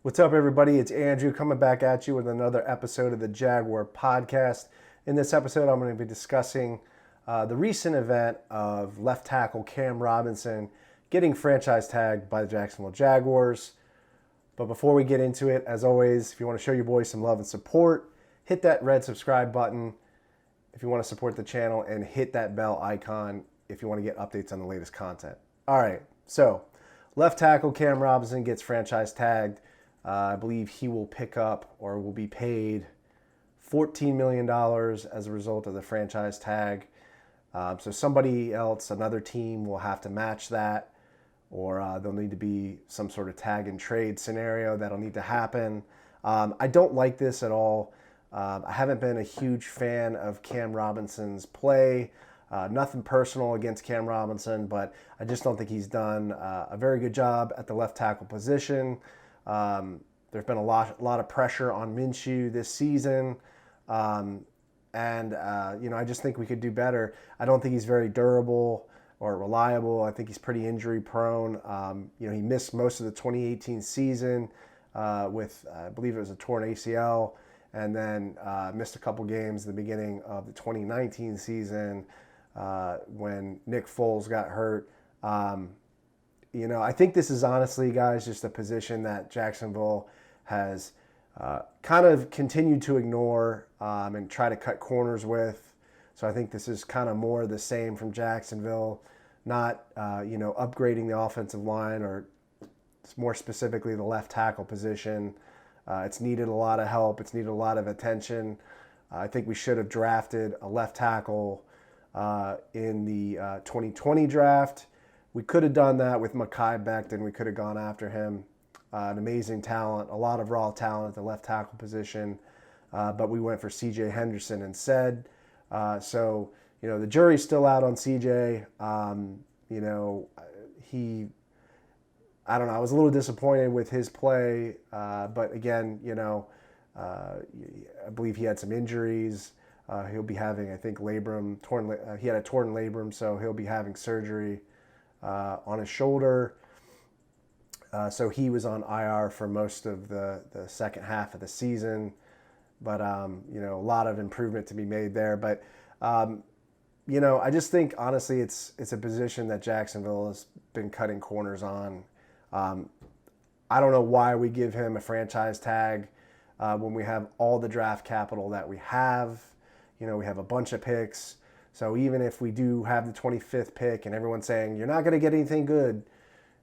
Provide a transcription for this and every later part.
What's up, everybody? It's Andrew coming back at you with another episode of the Jaguar podcast. In this episode, I'm going to be discussing the recent event of left tackle Cam Robinson getting franchise tagged by the Jacksonville Jaguars. But before we get into it, as always, if you want to show your boys some love and support, hit that red subscribe button if you want to support the channel, and hit that bell icon if you want to get updates on the latest content. All right, so left tackle Cam Robinson gets franchise tagged. I believe he will pick up or will be paid $14 million as a result of the franchise tag. So somebody else, another team, will have to match that, or there'll need to be some sort of tag and trade scenario that'll need to happen. I don't like this at all. I haven't been a huge fan of Cam Robinson's play. Nothing personal against Cam Robinson, but I just don't think he's done a very good job at the left tackle position. There's been a lot of pressure on Minshew this season. I just think we could do better. I don't think he's very durable or reliable. I think he's pretty injury prone. He missed most of the 2018 season with, I believe it was a torn ACL, and then missed a couple games at the beginning of the 2019 season when Nick Foles got hurt. I think this is honestly, guys, just a position that Jacksonville has kind of continued to ignore and try to cut corners with. So I think this is kind of more the same from Jacksonville, not upgrading the offensive line, or more specifically the left tackle position. It's needed a lot of help. It's needed a lot of attention. I think we should have drafted a left tackle in the 2020 draft. We could have done that with Mekhi Becton. We could have gone after him. An amazing talent, a lot of raw talent at the left tackle position. But we went for C.J. Henderson instead. So the jury's still out on C.J. I don't know. I was a little disappointed with his play. But again, I believe he had some injuries. He'll be having, I think, labrum, he had a torn labrum, so he'll be having surgery on his shoulder. So he was on IR for most of the second half of the season. But, a lot of improvement to be made there. But, I just think, honestly, it's a position that Jacksonville has been cutting corners on. I don't know why we give him a franchise tag when we have all the draft capital that we have. We have a bunch of picks. So even if we do have the 25th pick and everyone's saying, you're not going to get anything good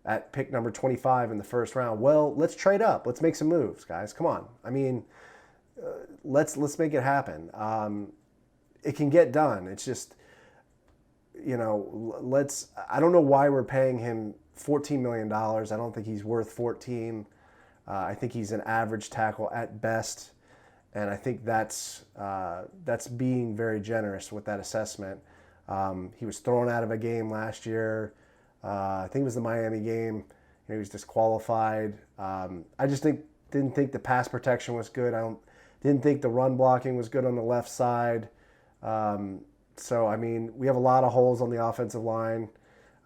at pick number 25 in the first round, well, let's trade up. Let's make some moves, guys. Come on. I mean, let's make it happen. It can get done. It's just, I don't know why we're paying him $14 million. I don't think he's worth 14. I think he's an average tackle at best. And I think that's being very generous with that assessment. He was thrown out of a game last year. I think it was the Miami game. He was disqualified. I just didn't think the pass protection was good. Didn't think the run blocking was good on the left side. So, I mean, we have a lot of holes on the offensive line.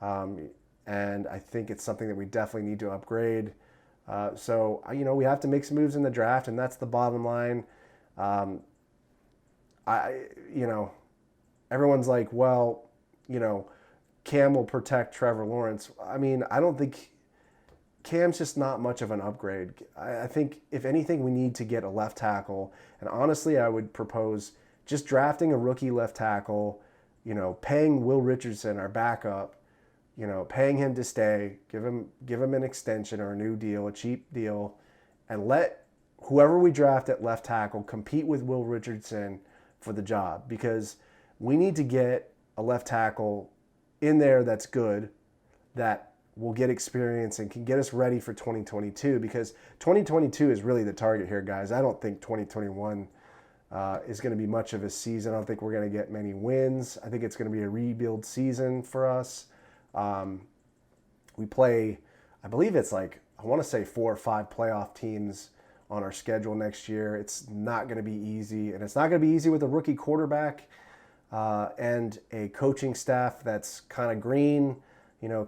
And I think it's something that we definitely need to upgrade. So, we have to make some moves in the draft, and that's the bottom line. Everyone's like, well, Cam will protect Trevor Lawrence. I mean, I don't think Cam's just not much of an upgrade. I think, if anything, we need to get a left tackle. And honestly, I would propose just drafting a rookie left tackle, paying Will Richardson, our backup, paying him to stay, give him an extension or a new deal, a cheap deal, and let whoever we draft at left tackle compete with Will Richardson for the job, because we need to get a left tackle in there that's good, that will get experience and can get us ready for 2022, because 2022 is really the target here, guys. I don't think 2021 is going to be much of a season. I don't think we're going to get many wins. I think it's going to be a rebuild season for us. We play, I believe it's I want to say 4 or 5 playoff teams on our schedule next year. It's not going to be easy, and it's not going to be easy with a rookie quarterback and a coaching staff that's kind of green. A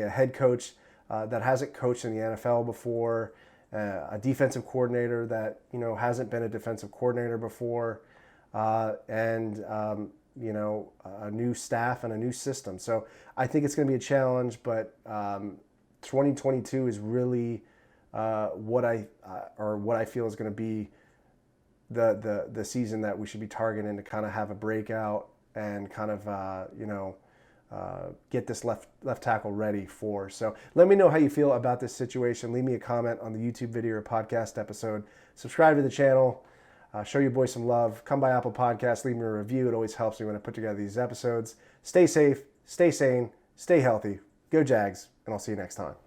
head coach that hasn't coached in the NFL before, a defensive coordinator that hasn't been a defensive coordinator before, and a new staff and a new system. So I think it's going to be a challenge, but 2022 is really what I feel is going to be the season that we should be targeting to kind of have a breakout and kind of get this left tackle ready for. So let me know how you feel about this situation. Leave me a comment on the YouTube video or podcast episode. Subscribe to the channel. Show your boy some love. Come by Apple Podcasts. Leave me a review. It always helps me when I put together these episodes. Stay safe. Stay sane. Stay healthy. Go Jags. And I'll see you next time.